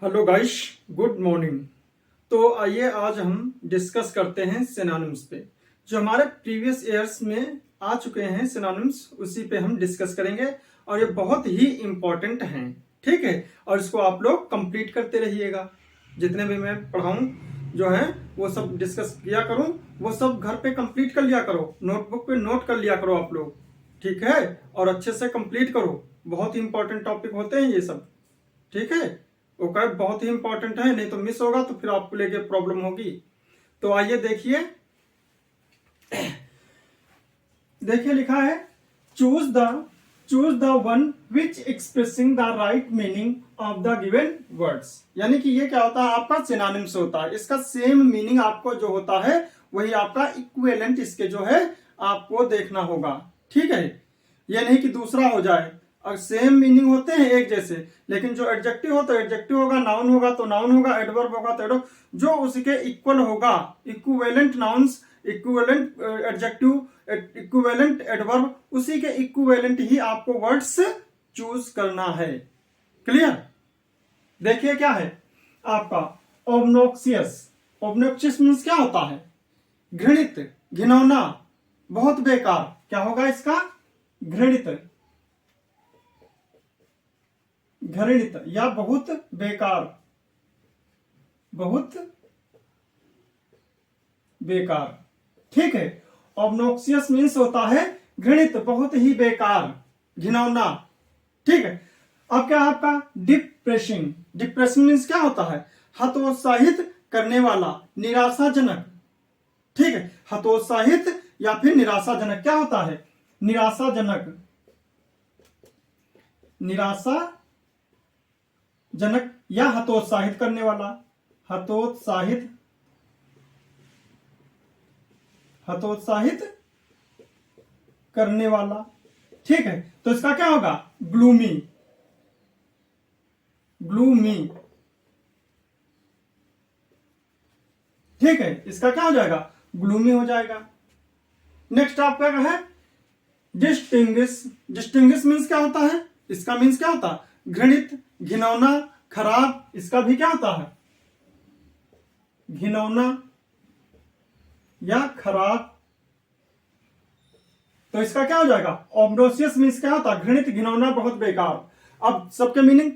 Hello guys, good morning. तो आइए आज हम डिस्कस करते हैं सिनोनिम्स पे। जो हमारे प्रीवियस ईयर्स में आ चुके हैं सिनोनिम्स, उसी पे हम डिस्कस करेंगे और ये बहुत ही इम्पोर्टेंट हैं। ठीक है, और इसको आप लोग कंप्लीट करते रहिएगा। जितने भी मैं पढ़ाऊँ जो है वो सब डिस्कस किया करूँ, वो सब घर पे कंप्लीट कर लिया करो, नोटबुक पे नोट कर लिया करो आप लोग। ठीक है, और अच्छे से कंप्लीट करो। बहुत ही इंपॉर्टेंट टॉपिक होते हैं ये सब। ठीक है, ओके, बहुत ही इंपॉर्टेंट है, नहीं तो मिस होगा तो फिर आपको लेके प्रॉब्लम होगी। तो आइए देखिए, लिखा है choose the one which expressing the right meaning of the given words. यानी कि ये क्या होता है, आपका सिनोनिम्स होता है। इसका सेम मीनिंग आपको जो होता है वही आपका इक्विवेलेंट इसके जो है आपको देखना होगा। ठीक है, ये नहीं कि दूसरा हो जाए। और सेम मीनिंग होते हैं एक जैसे, लेकिन जो एडजेक्टिव हो तो एडजेक्टिव होगा, नाउन होगा तो नाउन होगा, एडवर्ब होगा तो एडवर्ब, जो उसके इक्वल होगा। Equivalent nouns, equivalent adjective, equivalent adverb, उसी के इक्विवेलेंट ही आपको वर्ड्स चूज करना है। क्लियर? देखिए क्या है आपका ऑब्नोक्सियस। ऑब्नोक्सियस मीन्स क्या होता है? घृणित, घिनौना, बहुत बेकार। क्या होगा इसका? घृणित, घृणित या बहुत बेकार, बहुत बेकार। ठीक है, ऑब्नोक्सियस मीन्स होता है घृणित, बहुत ही बेकार, घिनौना। ठीक है, अब क्या आपका डिप्रेसिंग। डिप्रेसिंग मीन्स क्या होता है? हतोत्साहित करने वाला, निराशाजनक। ठीक है, हतोत्साहित या फिर निराशाजनक। क्या होता है? निराशाजनक, निराशाजनक या हतोत्साहित करने वाला, हतोत्साहित, हतोत्साहित करने वाला। ठीक है, तो इसका क्या होगा? Gloomy, gloomy. ठीक है, इसका क्या हो जाएगा? ग्लूमी हो जाएगा। नेक्स्ट आपका क्या है? डिस्टिंग्विश। डिस्टिंग्विश मीन्स क्या होता है? इसका मीन्स क्या होता है? घृणित, घिनौना, खराब। इसका भी क्या होता है? घिनौना या खराब। तो इसका क्या हो जाएगा? ऑब्नोसियस मीन्स क्या होता है? घृणित, घिनौना, बहुत बेकार। अब सबके मीनिंग।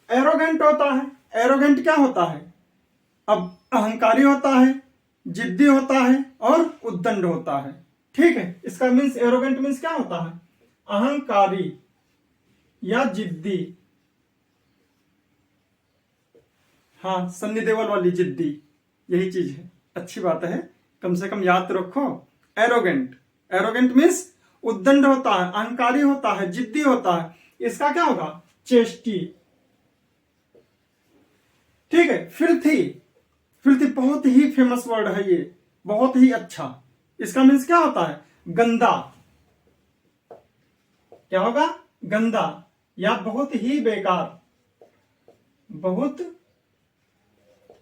एरोगेंट होता है। एरोगेंट क्या होता है? अब अहंकारी होता है, जिद्दी होता है और उद्दंड होता है। ठीक है, इसका मीन्स एरोगेंट मीन्स क्या होता है? अहंकारी या जिद्दी। हाँ, सन्नी देओल वाली जिद्दी, यही चीज है। अच्छी बात है, कम से कम याद तो रखो। एरोगेंट, एरोगेंट मीन्स उद्दंड होता है, अहंकारी होता है, जिद्दी होता है। इसका क्या होगा? चेष्टी। ठीक है, फिल्थी। फिल्थी बहुत ही फेमस वर्ड है ये, बहुत ही अच्छा। इसका मीन्स क्या होता है? गंदा। क्या होगा? गंदा या बहुत ही बेकार, बहुत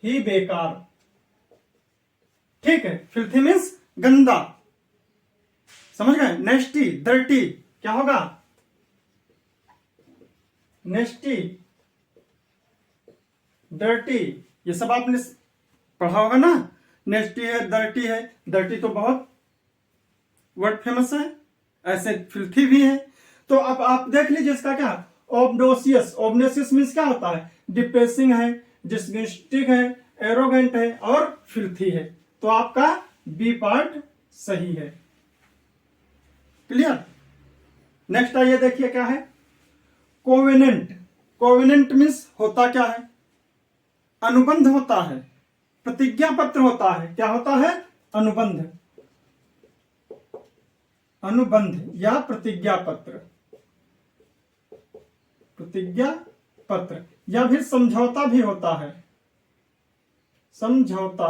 ही बेकार। ठीक है, फिल्थी मीन्स गंदा। समझ गए? नेस्टी, डर्टी। क्या होगा? नेस्टी, डर्टी। ये सब आपने पढ़ा होगा ना। नेस्टी है, डर्टी है। डर्टी तो बहुत वर्ड फेमस है, ऐसे फिल्थी भी है। तो अब आप देख लीजिए इसका क्या? ऑब्नोसियस। ऑब्नोसियस मीन्स क्या होता है? डिप्रेसिंग है, डिसगस्टिंग है, एरोगेंट है और फिल्थी है। तो आपका बी पार्ट सही है। क्लियर? नेक्स्ट आइए देखिए क्या है? कोवेनेंट। कोवेनेंट मीन्स होता क्या है? अनुबंध होता है, प्रतिज्ञा पत्र होता है। क्या होता है? अनुबंध, अनुबंध या प्रतिज्ञा पत्र, प्रतिज्ञा पत्र या फिर समझौता भी होता है, समझौता।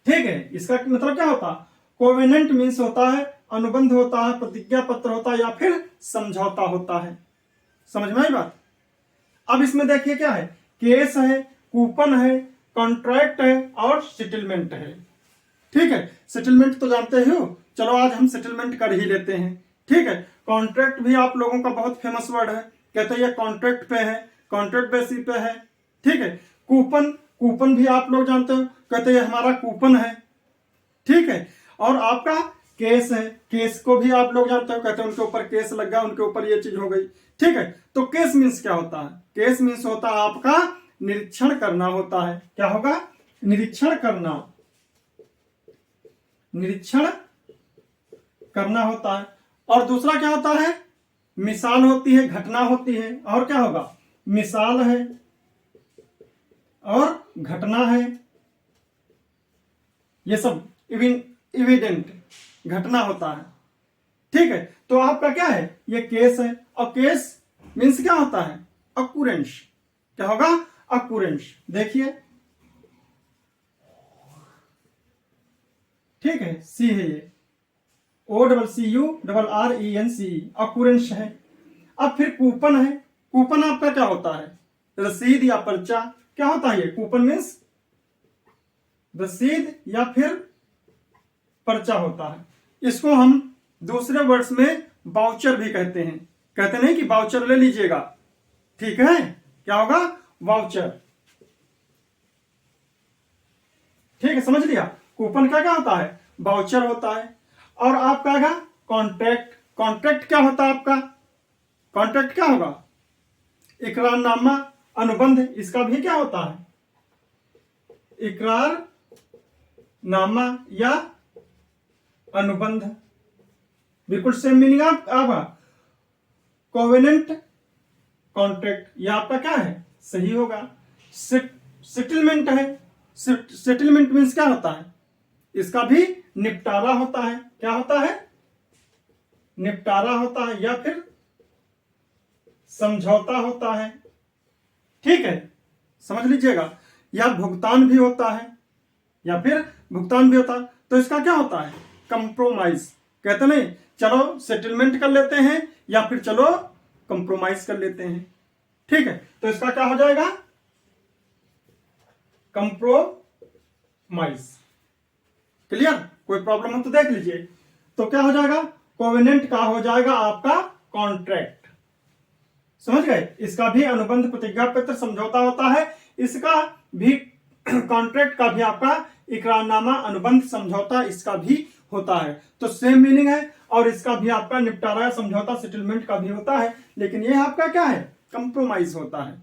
ठीक है, इसका मतलब क्या होता? कोवेनेंट मीन्स होता है अनुबंध होता है, प्रतिज्ञा पत्र होता है या फिर समझौता होता है। समझ में आई बात? अब इसमें देखिए क्या है? केस है, कूपन है, कॉन्ट्रैक्ट है और सेटलमेंट है। ठीक है, सेटलमेंट तो जानते ही हो, चलो आज हम सेटलमेंट कर ही लेते हैं। ठीक है, कॉन्ट्रैक्ट भी आप लोगों का बहुत फेमस वर्ड है। कहते हैं ये कॉन्ट्रैक्ट पे है, कॉन्ट्रैक्ट बेसिस पे है। ठीक है, कूपन, कूपन भी आप लोग जानते हो, कहते हैं हमारा कूपन है। ठीक है, और आपका केस है, केस को भी आप लोग जानते हो, कहते हैं उनके ऊपर केस लग गया, उनके ऊपर ये चीज हो गई। ठीक है, तो केस मीन्स क्या होता है? केस मीन्स होता है आपका निरीक्षण करना होता है। क्या होगा? निरीक्षण करना, निरीक्षण करना होता है। और दूसरा क्या होता है? मिसाल होती है, घटना होती है। और क्या होगा? मिसाल है और घटना है, ये सब इविडेंट घटना होता है। ठीक है, तो आपका क्या है? ये केस है। और केस मीन्स क्या होता है? अक्यूरेंस। क्या होगा? अक्यूरेंस। देखिए, ठीक है, सी है ये, OCCURRENCE, अक्यूरेंस है। अब फिर कूपन है। कूपन आपका क्या होता है? रसीद या पर्चा। क्या होता है ये? कूपन मीन्स रसीद या फिर पर्चा होता है। इसको हम दूसरे वर्ड्स में वाउचर भी कहते हैं। कहते नहीं कि वाउचर ले लीजिएगा। ठीक है, क्या होगा? वाउचर। ठीक है, समझ लिया। कूपन का क्या होता है? वाउचर होता है। और आपका क्या? कॉन्ट्रैक्ट। कॉन्ट्रैक्ट क्या होता है आपका? कॉन्ट्रैक्ट क्या होगा? इकरारनामा, अनुबंध। इसका भी क्या होता है? इकरारनामा या अनुबंध। बिल्कुल सेम मीनिंग आपका कोवेनेंट कॉन्ट्रैक्ट, यह आपका क्या है? सही होगा। सेटलमेंट है। सेटलमेंट मीन्स क्या होता है? इसका भी निपटारा होता है। क्या होता है? निपटारा होता है या फिर समझौता होता है। ठीक है, समझ लीजिएगा। या भुगतान भी होता है, या फिर भुगतान भी होता है। तो इसका क्या होता है? कंप्रोमाइज। कहते नहीं, चलो सेटलमेंट कर लेते हैं या फिर चलो कंप्रोमाइज कर लेते हैं। ठीक है, तो इसका क्या हो जाएगा? कंप्रोमाइज। क्लियर? कोई प्रॉब्लम हो तो देख लीजिए। तो क्या हो जाएगा? कोवेनेंट का हो जाएगा आपका कॉन्ट्रैक्ट। समझ गए? इसका भी अनुबंध, प्रतिज्ञा पत्र, समझौता होता है। इसका भी कॉन्ट्रैक्ट का भी आपका इकरारनामा, अनुबंध, समझौता, इसका भी होता है। तो सेम मीनिंग है। और इसका भी आपका निपटारा, समझौता, सेटलमेंट का भी होता है। लेकिन ये आपका क्या है? कंप्रोमाइज होता है।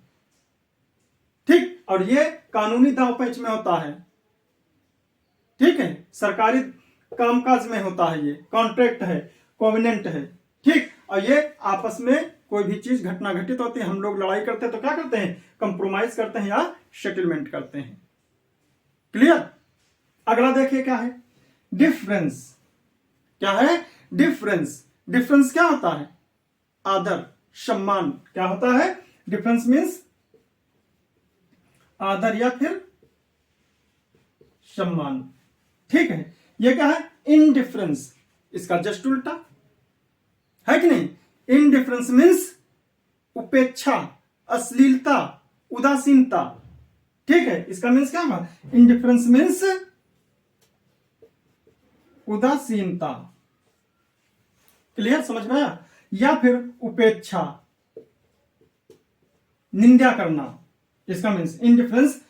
ठीक, और ये कानूनी दांव पेच में होता है। ठीक है, सरकारी कामकाज में होता है। ये कॉन्ट्रैक्ट है, कोवेनेंट है। ठीक, और ये आपस में कोई भी चीज घटना घटित होती है, हम लोग लड़ाई करते हैं तो क्या करते हैं? कंप्रोमाइज करते हैं या सेटलमेंट करते हैं। क्लियर? अगला देखिए क्या है? डिफरेंस। क्या है? डिफरेंस। डिफरेंस क्या होता है? आदर, सम्मान। क्या होता है? डिफरेंस मीन्स आदर या फिर सम्मान। ठीक है, ये क्या है? इनडिफरेंस। इसका जस्ट उल्टा है कि नहीं? इनडिफरेंस मीन्स उपेक्षा, अश्लीलता, उदासीनता। ठीक है, इसका मीन्स क्या होगा? इनडिफरेंस मीन्स उदासीनता। क्लियर? समझ में आया? या फिर उपेक्षा, निंदा करना। इसका मीन्स इनडिफरेंस।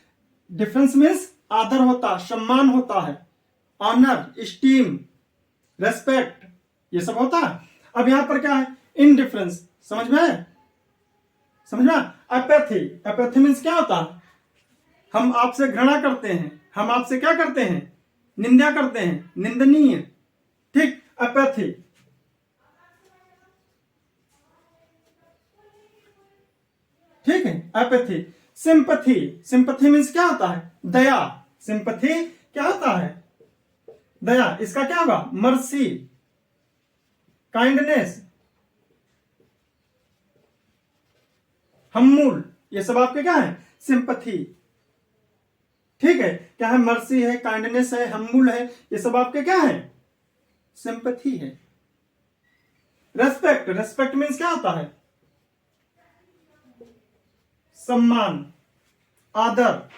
डिफरेंस मीन्स आदर होता, सम्मान होता है, ऑनर, स्टीम, रेस्पेक्ट, ये सब होता है। अब यहां पर क्या है? इनडिफरेंस। समझ में आया? समझ में? अपैथी। अपैथी मीन्स क्या होता है? हम आपसे घृणा करते हैं, हम आपसे क्या करते हैं? निंदा करते हैं, निंदनीय। ठीक, अपैथी। ठीक है, अपैथी। सिंपैथी। सिंपैथी मीन्स क्या होता है? दया। सिंपैथी क्या होता है? दया। इसका क्या होगा? मर्सी, काइंडनेस, हम्मुल, ये सब आपके क्या है? सिंपैथी। ठीक है, क्या है? मर्सी है, काइंडनेस है, हम्मुल है, ये सब आपके क्या है? सिंपैथी है। रेस्पेक्ट। रेस्पेक्ट मीन्स क्या होता है? सम्मान, आदर,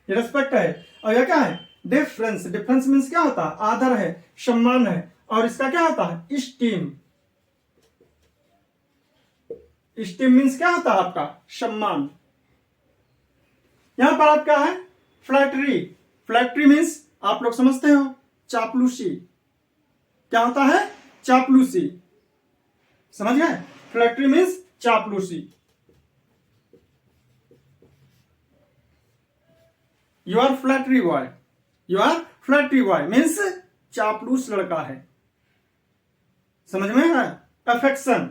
ये रेस्पेक्ट है। और यह क्या है? डिफरेंस। डिफरेंस मीन्स क्या होता है? आदर है, सम्मान है। और इसका क्या होता है? स्टीम। स्टीम मीन्स क्या होता है आपका सम्मान। यहां पर आप क्या है फ्लैटरी, फ्लैटरी मीन्स आप लोग समझते हो चापलूसी। क्या होता है चापलूसी, समझ गए। फ्लैटरी मीन्स चापलूसी। You are flattery boy, you are flattery boy means चापलूस लड़का है, समझ में है। अफेक्शन,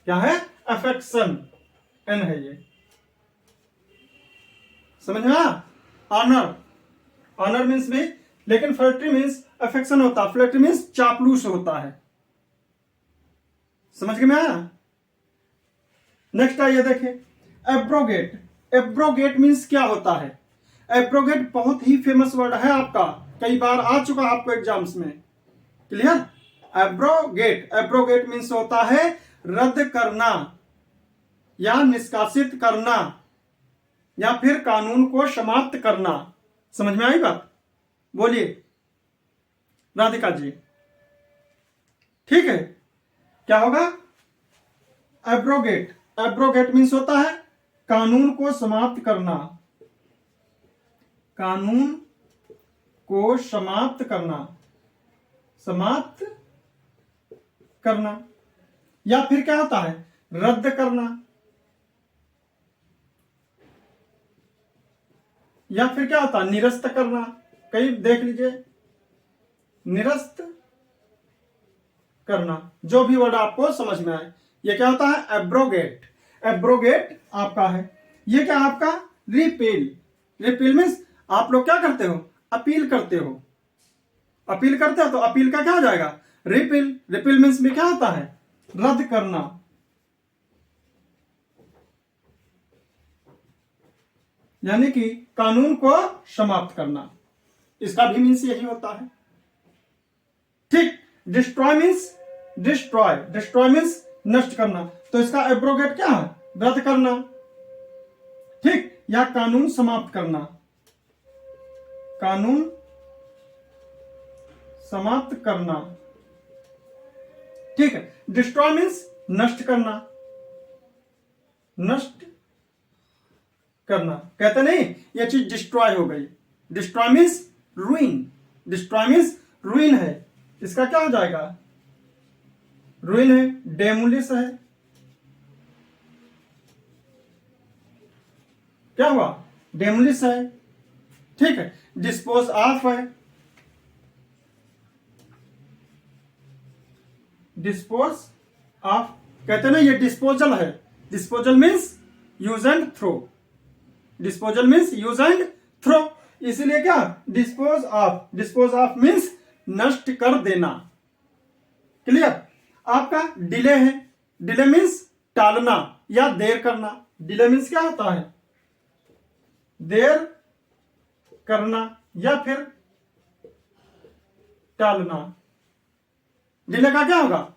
क्या है अफेक्शन, एन है ये, समझ में आया। ऑनर, ऑनर मीन्स भी, लेकिन फ्लैटरी मीन्स अफेक्शन होता है, फ्लैटरी मीन्स चापलूस होता है, समझ में आया। नेक्स्ट आइए देखें एब्रोगेट। एब्रोगेट मीन्स क्या होता है। एब्रोगेट बहुत ही फेमस वर्ड है आपका, कई बार आ चुका आपको एग्जाम्स में, क्लियर। एब्रोगेट, एब्रोगेट मीन्स होता है रद्द करना या निष्कासित करना या फिर कानून को समाप्त करना। समझ में आई बात, बोलिए राधिका जी, ठीक है। क्या होगा एब्रोगेट, एब्रोगेट मीन्स होता है कानून को समाप्त करना, कानून को समाप्त करना, समाप्त करना, या फिर क्या होता है रद्द करना, या फिर क्या होता है निरस्त करना। कई देख लीजिए निरस्त करना, जो भी वर्ड आपको समझ में आए, ये क्या होता है एब्रोगेट। एब्रोगेट आपका है ये क्या आपका रिपील, रिपील मीन्स आप लोग क्या करते हो अपील करते हो, अपील करते हो तो अपील का क्या हो जाएगा रिपील। रिपील मीन्स भी क्या होता है रद्द करना, यानी कि कानून को समाप्त करना, इसका भी मीन्स यही होता है, ठीक। Destroy means destroy, destroy means नष्ट करना, तो इसका एब्रोगेट क्या है रद्द करना, ठीक, या कानून समाप्त करना, कानून समाप्त करना, ठीक है। डिस्ट्रॉय मीन्स नष्ट करना, नष्ट करना, कहते नहीं ये चीज डिस्ट्रॉय हो गई, डिस्ट्रॉय मीन्स रूइन, डिस्ट्रॉय मीन्स रूइन है, इसका क्या हो जाएगा रूइन है, डेमोलिश है, क्या हुआ डेमोलिश है, ठीक है। डिस्पोज ऑफ है, डिस्पोज ऑफ, कहते ना ये डिस्पोजल है, disposal means use and throw, disposal means use and throw, इसलिए क्या dispose of, dispose of means नष्ट कर देना, क्लियर। आपका डिले है, डिले मीन्स टालना या देर करना, डिले मीन्स क्या होता है देर करना या फिर टालना। डिले का क्या होगा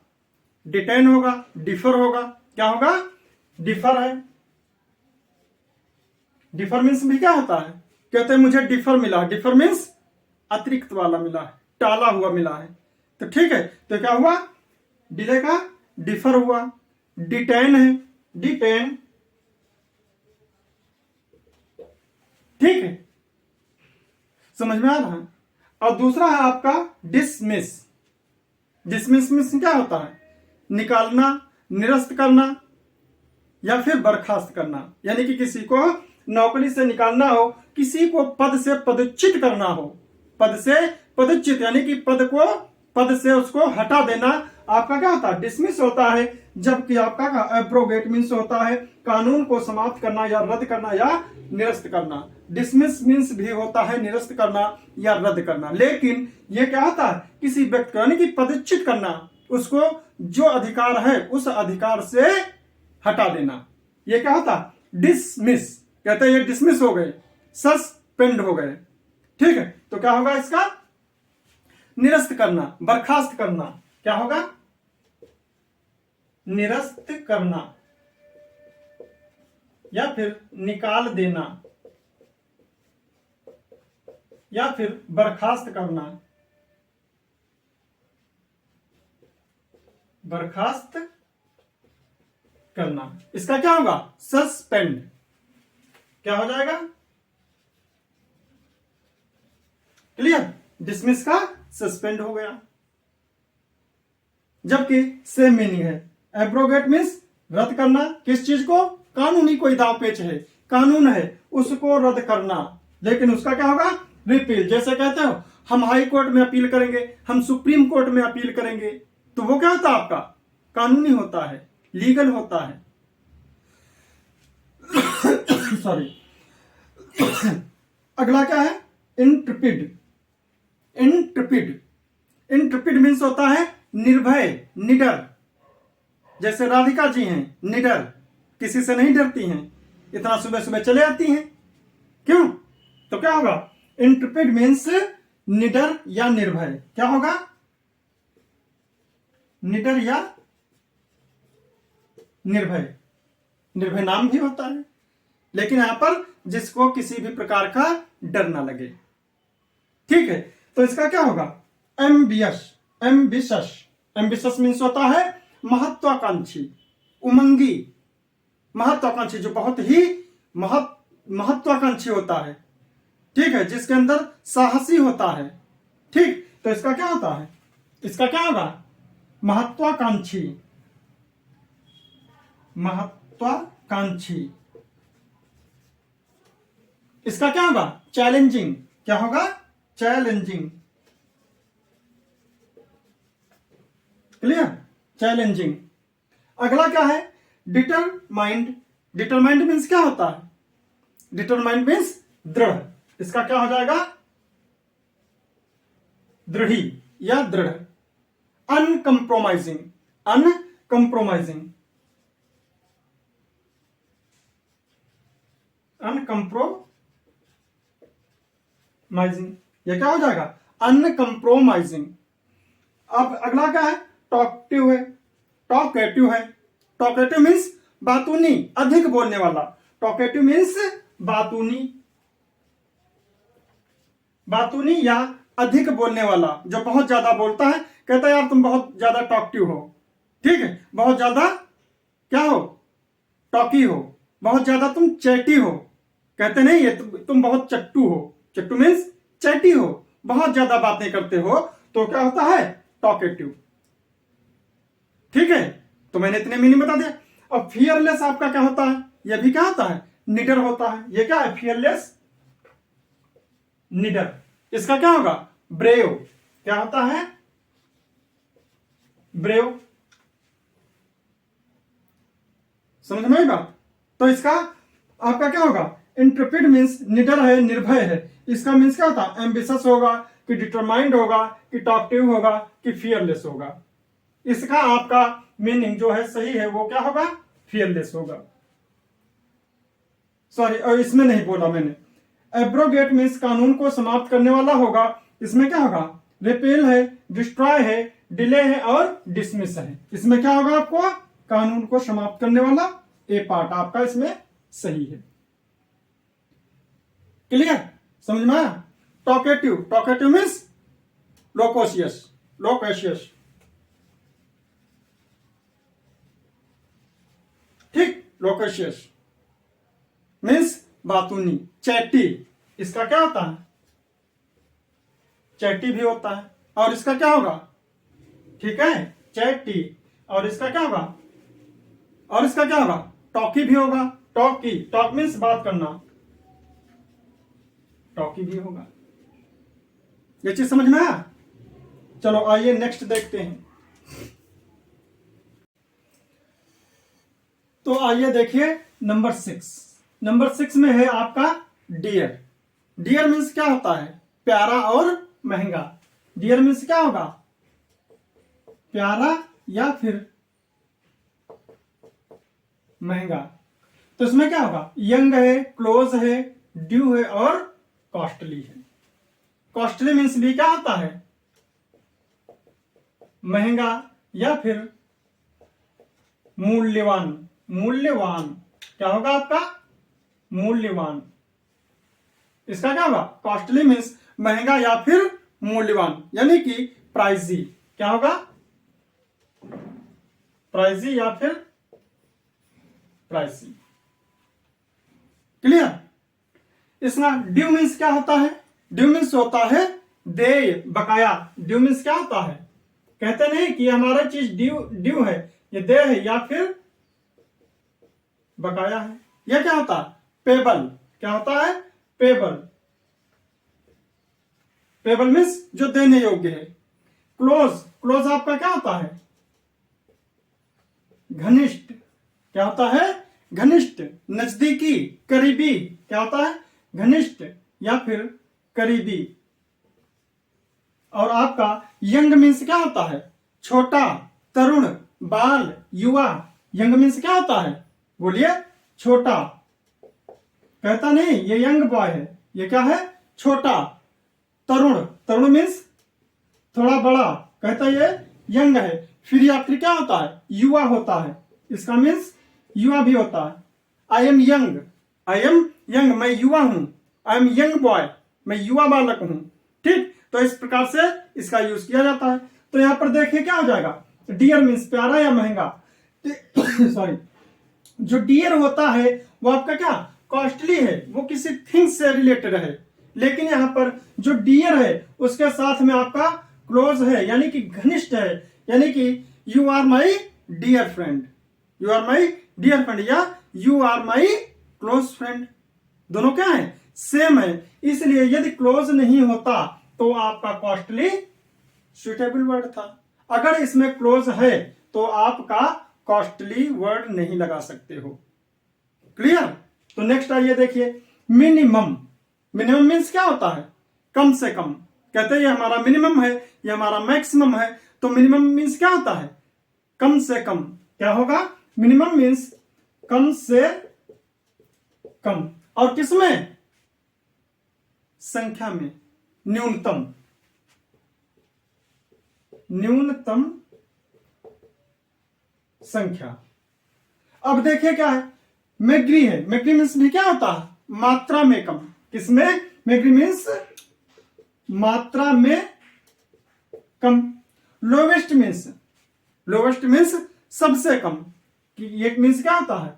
डिटेन होगा, डिफर होगा, क्या होगा डिफर है, डिफर मीन्स भी क्या होता है कहते हैं मुझे डिफर मिला, डिफर मीन्स अतिरिक्त वाला मिला है, टाला हुआ मिला है, तो ठीक है। तो क्या हुआ डिले का डिफर हुआ, डिटेन है डिटेन, ठीक है, समझ में आ रहा है। और दूसरा है आपका डिसमिस, डिसमिस मीन्स क्या होता है निकालना, निरस्त करना या फिर बर्खास्त करना, यानी कि किसी को नौकरी से निकालना हो, किसी को पद से पदच्युत करना हो, पद से पदच्युत यानी कि पद से उसको हटा देना, आपका क्या होता है डिसमिस होता है। जबकि आपका एब्रोगेट मीन्स होता है कानून को समाप्त करना या रद्द करना या निरस्त करना। डिसमिस मीन्स भी होता है निरस्त करना या रद्द करना, लेकिन यह क्या होता है किसी व्यक्ति को यानी कि पदच्युत करना, उसको जो अधिकार है उस अधिकार से हटा देना, यह क्या होता है डिसमिस, कहते हैं ये डिसमिस हो गए, सस्पेंड हो गए, ठीक है। तो क्या होगा इसका निरस्त करना, बर्खास्त करना, क्या होगा निरस्त करना या फिर निकाल देना या फिर बर्खास्त करना, बर्खास्त करना। इसका क्या होगा? सस्पेंड। क्या हो जाएगा? क्लियर? डिसमिस का सस्पेंड हो गया। जबकि सेम मीनिंग है। एब्रोगेट मीन्स रद्द करना। किस चीज को? कानूनी कोई दाव पेच है, कानून है, उसको रद्द करना। लेकिन उसका क्या होगा? रिपील। जैसे कहते हो हम हाई कोर्ट में अपील करेंगे, हम सुप्रीम कोर्ट में अपील करेंगे, तो वो क्या होता है? आपका कानूनी होता है, लीगल होता है। सॉरी। अगला क्या है? इंट्रपिड। इंट्रपिड। इंट्रपिड मीन्स होता है निर्भय, निडर। जैसे राधिका जी हैं, निडर, किसी से नहीं डरती हैं, इतना सुबह सुबह चले आती हैं। क्यों? तो क्या होगा? इंट्रपिड मीन्स निडर या निर्भय। क्या होगा? निडर या निर्भय। निर्भय नाम भी होता है, लेकिन यहां पर जिसको किसी भी प्रकार का डर ना लगे। ठीक है, तो इसका क्या होगा? एम्बियस। एम्बिशस। एम्बिशस मीन्स होता है महत्वाकांक्षी, उमंगी। महत्वाकांक्षी, जो बहुत ही महत्वाकांक्षी होता है। ठीक है, जिसके अंदर साहसी होता है। ठीक, तो इसका क्या होता है? इसका क्या होगा? महत्वाकांक्षी। महत्वाकांक्षी। इसका क्या होगा? चैलेंजिंग। क्या होगा? चैलेंजिंग। क्लियर? चैलेंजिंग। अगला क्या है? डिटरमाइंड। डिटरमाइंड मीन्स क्या होता है? डिटरमाइंड मीन्स दृढ़। इसका क्या हो जाएगा? दृढ़ी या दृढ़। अनकंप्रोमाइजिंग। अनकंप्रोमाइजिंग। अनकंप्रोमाइजिंग। ये क्या हो जाएगा? अनकंप्रोमाइजिंग। अब अगला क्या है? टॉकटिव है। टॉकेटिव है। टॉकेटिव मीन्स बातूनी, अधिक बोलने वाला। Talkative means बातूनी। बातूनी या अधिक बोलने वाला, जो बहुत ज्यादा बोलता है। कहता है यार तुम बहुत ज्यादा टॉकटिव हो। ठीक है, बहुत ज्यादा क्या हो? टॉकी हो। बहुत ज्यादा तुम चैटी हो। कहते नहीं है तुम बहुत चट्टू हो। चट्टू मीन्स चैटी हो, बहुत ज्यादा बातें करते हो, तो क्या होता है? टॉकेटिव। ठीक है, तो मैंने इतने मीनिंग बता दिया। अब फियरलेस आपका क्या होता है? यह भी क्या होता है? निडर होता है। ये क्या है? फियरलेस, निडर। इसका क्या होगा? ब्रेव। क्या होता है? ब्रेव। समझ में आई बात? तो इसका आपका क्या होगा? इंट्रपिड मीन्स निडर है, निर्भय है। इसका मीन्स क्या होता है? एम्बिशस होगा, कि डिटरमाइंड होगा, कि टॉकटिव होगा, कि फियरलेस होगा। इसका आपका मीनिंग जो है सही है, वो क्या होगा? फियरलेस होगा। सॉरी, और इसमें नहीं बोला मैंने। एब्रोगेट मीन्स कानून को समाप्त करने वाला होगा। इसमें क्या होगा? रिपेल है, डिस्ट्रॉय है, डिले है और डिसमिस है। इसमें क्या होगा? आपको कानून को समाप्त करने वाला ए पार्ट आपका इसमें सही है। क्लियर? समझ में आया? Talkative. Talkative means loquacious. Loquacious. ठीक, लोकेशियस मीन्स बातूनी, चैटी। इसका क्या होता है? चैटी भी होता है। और इसका क्या होगा? ठीक है, चैटी। और इसका क्या होगा? और इसका क्या होगा? टॉकी भी होगा। टॉकी। टॉक मीन्स बात करना। टॉकी भी होगा। ये चीज समझ में आया? चलो आइए नेक्स्ट देखते हैं। तो आइए देखिए नंबर 6। नंबर 6 में है आपका डियर। डियर मीन्स क्या होता है? प्यारा और महंगा। डियर मीन्स क्या होगा? प्यारा या फिर महंगा। तो इसमें क्या होगा? यंग है, क्लोज है, ड्यू है और कॉस्टली है। कॉस्टली मीन्स भी क्या होता है? महंगा या फिर मूल्यवान। मूल्यवान क्या होगा आपका? मूल्यवान। इसका क्या होगा? कॉस्टली मीन्स महंगा या फिर मूल्यवान, यानी कि प्राइजी। क्या होगा? प्राइजी या फिर प्राइसी। क्लियर। इसमें ड्यू मीन्स क्या होता है? ड्यू मीन्स होता है देय, बकाया। ड्यू मीन्स क्या होता है? कहते नहीं कि हमारा चीज ड्यू है, ये देय है या फिर बकाया है। यह क्या होता है? पेबल। क्या होता है? पेबल। पेबल मीन्स जो देने योग्य है। क्लोज, क्लोज आपका क्या होता है? घनिष्ठ। क्या होता है? घनिष्ठ, नजदीकी, करीबी। क्या होता है? घनिष्ठ या फिर करीबी। और आपका यंग मीन्स क्या होता है? छोटा, तरुण, बाल, युवा। यंग मीन्स क्या होता है? बोलिए। छोटा। कहता नहीं ये यंग बॉय है, ये क्या है? छोटा। तरुण, तरुण मीन्स थोड़ा बड़ा, कहता ये यंग है। फिर या फिर क्या होता है? युवा होता है, इसका मीन्स युवा भी होता है। I am young, I am young, मैं युवा हूं। आई एम यंग बॉय, मैं युवा बालक हूं। ठीक, तो इस प्रकार से इसका यूज किया जाता है। तो यहां पर देखिए क्या हो जाएगा? डियर मीन्स प्यारा या महंगा। सॉरी, जो डियर होता है वो आपका क्या? कॉस्टली है, वो किसी थिंग से रिलेटेड है। लेकिन यहां पर जो डियर है उसके साथ में आपका क्लोज है, यानी कि घनिष्ठ है, यानी कि you are my dear friend, you are my dear friend या you are my close friend. दोनों क्या है? सेम है। इसलिए यदि क्लोज नहीं होता तो आपका कॉस्टली सुटेबल वर्ड था। अगर इसमें क्लोज है तो आपका कॉस्टली वर्ड नहीं लगा सकते हो। क्लियर। तो नेक्स्ट आइए देखिए, मिनिमम। मिनिमम मीन्स क्या होता है? कम से कम। कहते हैं ये हमारा मिनिमम है, ये हमारा मैक्सिमम है। तो मिनिमम मीन्स क्या होता है? कम से कम। क्या होगा? मिनिमम मीन्स कम से कम। और किसमें? संख्या में, न्यूनतम। न्यूनतम संख्या। अब देखिए क्या है? मैग्री है। मैग्री मीन्स भी क्या होता है? मात्रा में कम। किसमें? मैग्री मीन्स मात्रा में कम। लोवेस्ट मीन्स, लोवेस्ट मीन्स सबसे कम। कि ये मीन्स क्या होता है?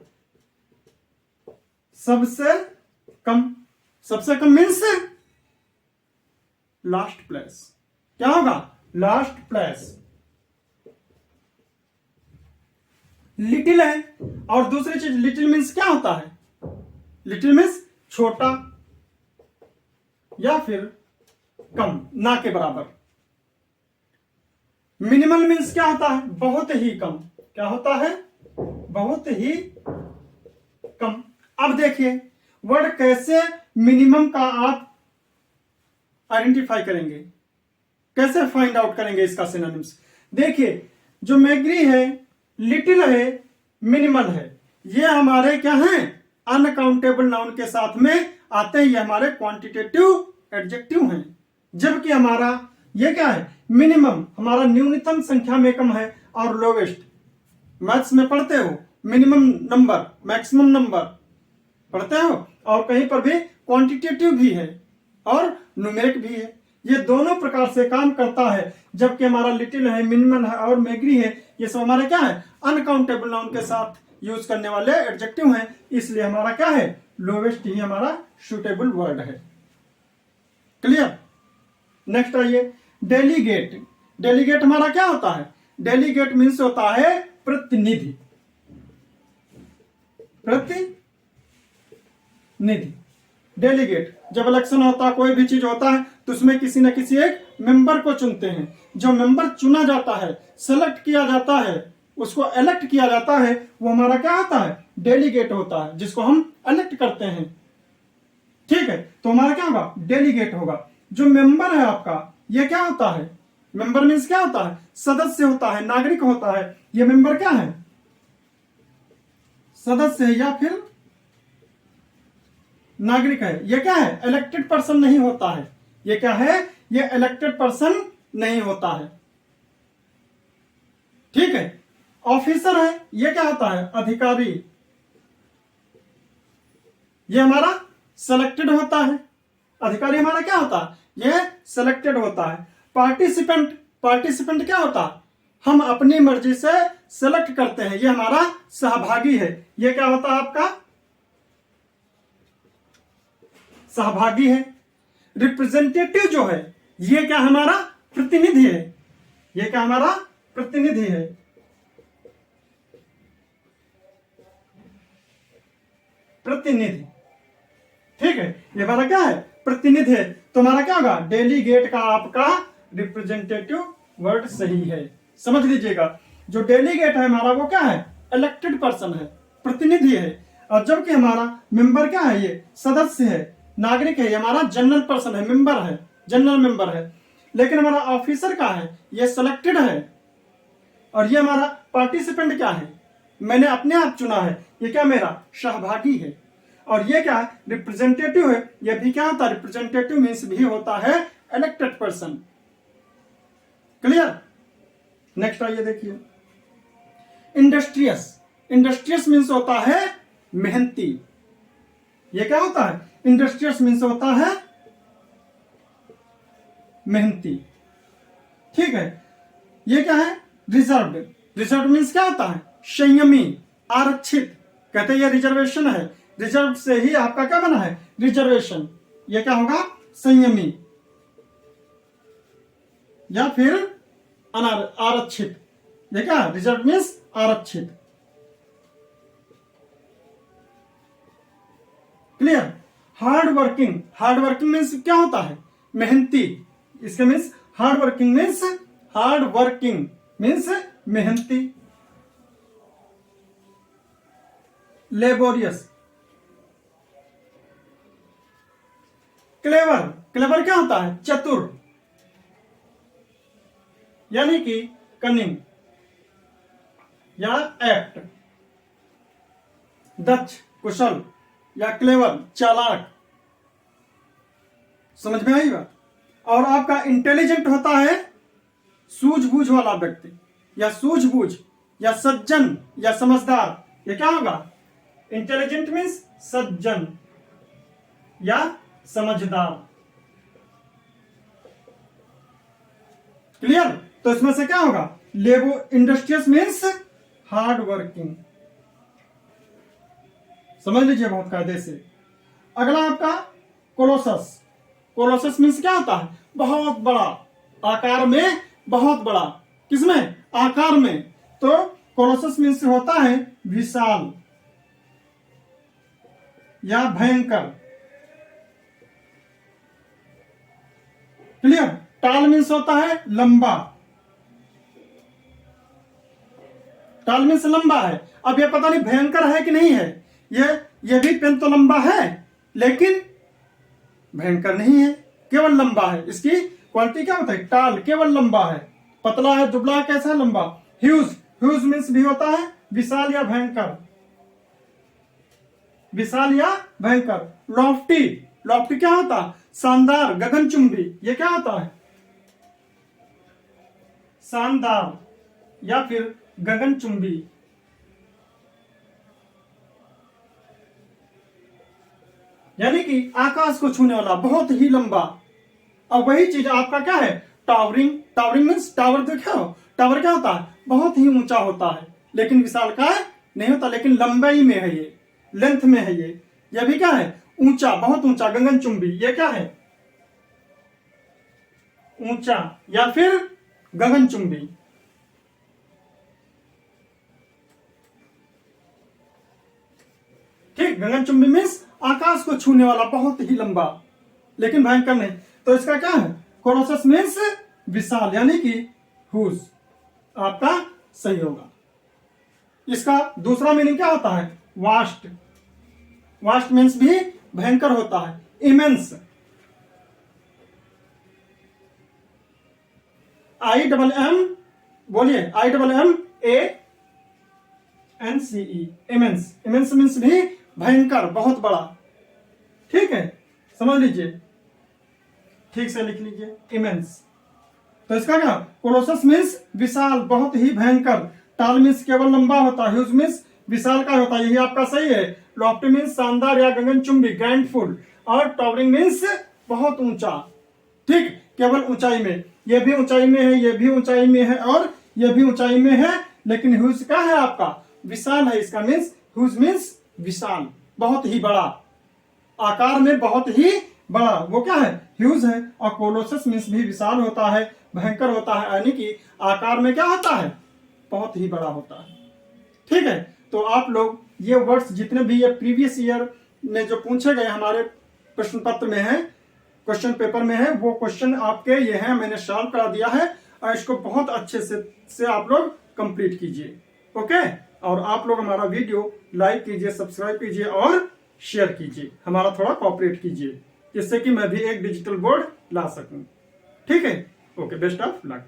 सबसे कम। सबसे कम मीन्स लास्ट प्लेस। क्या होगा? Last place. लिटिल है। और दूसरी चीज, लिटिल मीन्स क्या होता है? लिटिल मीन्स छोटा या फिर कम, ना के बराबर। मिनिमल मीन्स क्या होता है? बहुत ही कम। क्या होता है? बहुत ही कम। अब देखिए वर्ड कैसे मिनिमम का आप आइडेंटिफाई करेंगे, कैसे फाइंड आउट करेंगे इसका सिनोनिम्स। देखिए, जो मैग्री है, लिटिल है, मिनिमल है, ये हमारे क्या हैं? अनकाउंटेबल नाउन के साथ में आते हैं। ये हमारे क्वांटिटेटिव एडजेक्टिव हैं। जबकि हमारा ये क्या है? मिनिमम हमारा न्यूनतम संख्या में कम है। और लोवेस्ट, मैथ्स में पढ़ते हो मिनिमम नंबर, मैक्सिमम नंबर पढ़ते हो, और कहीं पर भी क्वांटिटेटिव भी है और न्यूमेरिक भी है। ये दोनों प्रकार से काम करता है। जबकि हमारा लिटिल है, मिनिमल है और मैग्री है, ये सब हमारे क्या है? अनकाउंटेबल नाउन के साथ यूज करने वाले एडजेक्टिव हैं। इसलिए हमारा क्या है? लोवेस्ट ही हमारा सुटेबल वर्ड है। क्लियर। नेक्स्ट आइए, डेलीगेट। डेलीगेट हमारा क्या होता है? डेलीगेट मीन्स होता है प्रतिनिधि। प्रतिनिधि। डेलीगेट, जब इलेक्शन होता है, कोई भी चीज होता है, तो उसमें किसी न किसी एक मेंबर को चुनते हैं। जो मेंबर चुना जाता है, सेलेक्ट किया जाता है, उसको इलेक्ट किया जाता है, वो हमारा क्या होता है? डेलीगेट होता है, जिसको हम इलेक्ट करते हैं। ठीक है, तो हमारा क्या होगा? डेलीगेट होगा। जो मेंबर है आपका, ये क्या होता है? मेंबर मीन्स क्या होता है? सदस्य होता है, नागरिक होता है। ये मेंबर क्या है? सदस्य है या फिर नागरिक है। ये क्या है? इलेक्टेड पर्सन नहीं होता है। ये क्या है? ये इलेक्टेड पर्सन नहीं होता है। ठीक है। ऑफिसर है, ये क्या होता है? अधिकारी। ये हमारा सेलेक्टेड होता है। अधिकारी हमारा क्या होता है? ये सेलेक्टेड होता है। पार्टिसिपेंट, पार्टिसिपेंट क्या होता है? हम अपनी मर्जी से सेलेक्ट करते हैं, ये हमारा सहभागी है। ये क्या होता है आपका सहभागी है। रिप्रेजेंटेटिव जो है ये क्या हमारा प्रतिनिधि है, ये क्या हमारा प्रतिनिधि है। प्रतिनिधि, ठीक है, ये हमारा क्या है प्रतिनिधि है। तो हमारा क्या होगा डेलीगेट का आपका रिप्रेजेंटेटिव वर्ड सही है। समझ लीजिएगा, जो डेलीगेट है हमारा वो क्या है इलेक्टेड पर्सन है, प्रतिनिधि है। और जबकि हमारा मेंबर क्या है ये सदस्य है, नागरिक है, ये हमारा जनरल पर्सन है, मेंबर है, जनरल मेंबर है। लेकिन हमारा ऑफिसर क्या है ये सिलेक्टेड है। और ये हमारा पार्टिसिपेंट क्या है मैंने अपने आप चुना है, ये क्या मेरा सहभागी है। और ये क्या है रिप्रेजेंटेटिव है, ये भी क्या होता है रिप्रेजेंटेटिव मीन्स भी होता है इलेक्टेड पर्सन। क्लियर। नेक्स्ट आइए देखिए इंडस्ट्रियस। इंडस्ट्रियस मीन्स होता है मेहनती। ये क्या होता है इंडस्ट्रियस मीन्स होता है मेहनती, ठीक है। ये क्या है रिजर्व्ड। रिजर्व मीन्स क्या होता है संयमी, आरक्षित। कहते हैं ये रिजर्वेशन है, रिजर्व से ही आपका क्या बना है रिजर्वेशन। ये क्या होगा संयमी या फिर आरक्षित। ये क्या रिजर्व मीन्स आरक्षित। Clear. Hard working. Hard working means क्या होता है मेहनती। इसका मीन्स हार्ड वर्किंग मीन्स मेहनती। लेबोरियस। क्लेवर। क्लेवर क्या होता है चतुर, यानी कि कनिंग या एप्ट। दक्ष कुशल या क्लेवर चालाक। समझ में आई बात। और आपका इंटेलिजेंट होता है सूझबूझ वाला व्यक्ति या सूझबूझ या सज्जन या समझदार। ये क्या होगा इंटेलिजेंट मीन्स सज्जन या समझदार। क्लियर। तो इसमें से क्या होगा लेबो इंडस्ट्रियस मीन्स हार्ड वर्किंग। समझ लीजिए बहुत कायदे से। अगला आपका कोलोसस। कोलोसस मीन्स क्या होता है बहुत बड़ा, आकार में बहुत बड़ा। किसमें आकार में। तो कोलोसस मीन्स होता है विशाल या भयंकर। क्लियर। टाल मीन्स होता है लंबा। टाल मीन्स लंबा है। अब ये पता नहीं भयंकर है कि नहीं है। ये भी पेन तो लंबा है लेकिन भयंकर नहीं है, केवल लंबा है। इसकी क्वालिटी क्या होता है टाल केवल लंबा है, पतला है दुबला है, कैसा है लंबा। ह्यूज। ह्यूज मीन्स भी होता है विशाल या भयंकर, विशाल या भयंकर। लॉफ्टी। लॉफ्टी क्या होता है शानदार गगनचुंबी। ये क्या होता है शानदार या फिर गगनचुंबी। यानी कि आकाश को छूने वाला, बहुत ही लंबा। और वही चीज आपका क्या है टावरिंग। टावरिंग मीन्स टावर देखो, टावर क्या होता है बहुत ही ऊंचा होता है लेकिन विशाल का नहीं होता, लेकिन लंबाई में है ये, लेंथ में है ये। यह भी क्या है ऊंचा, बहुत ऊंचा। गगनचुंबी ये क्या है ऊंचा या फिर गगनचुंबी। ठीक। गगनचुंबी मीन्स आकाश को छूने वाला, बहुत ही लंबा लेकिन भयंकर नहीं। तो इसका क्या है कोलोसस मीन्स विशाल, यानी कि ह्यूज आपका सही होगा। इसका दूसरा मीनिंग क्या होता है वास्ट। वास्ट मीन्स भी भयंकर होता है। इमेंस। IMM बोलिए IMMANCE इमेंस। इमेंस मीन्स भी भयंकर, बहुत बड़ा। ठीक है समझ लीजिए, ठीक से लिख लीजिए इमेंस। तो इसका क्या कोलोसस मीन्स विशाल, बहुत ही भयंकर। टाल मीन्स केवल लंबा होता है। ह्यूज मीन्स विशाल का होता है, यही आपका सही है। लॉफ्टी मीन्स शानदार या गगनचुंबी ग्रैंडफुल। और टावरिंग मीन्स बहुत ऊंचा। ठीक केवल ऊंचाई में, ये भी ऊंचाई में है, ये भी ऊंचाई में है और ये भी ऊंचाई में है, लेकिन ह्यूज क्या है आपका, विशाल है। इसका मीन्स ह्यूज मीन्स विशाल, बहुत ही बड़ा, आकार में बहुत ही बड़ा, वो क्या है, ह्यूज है। और कोलोसस मीन्स भी विशाल होता है, भयंकर होता है, यानी कि आकार में क्या होता है, बहुत ही बड़ा होता है। ठीक है, तो आप लोग ये वर्ड्स जितने भी ये प्रीवियस ईयर में जो पूछे गए हमारे प्रश्न पत्र में है, क्वेश्चन पेपर में है, वो क्वेश्चन आपके ये हैं, मैंने सॉल्व करा दिया है, और इसको बहुत अच्छे से आप लोग कंप्लीट कीजिए। ओके, और आप लोग हमारा वीडियो लाइक कीजिए, सब्सक्राइब कीजिए और शेयर कीजिए, हमारा थोड़ा कोऑपरेट कीजिए, जिससे कि मैं भी एक डिजिटल बोर्ड ला सकूं। ठीक है, ओके, बेस्ट ऑफ लक।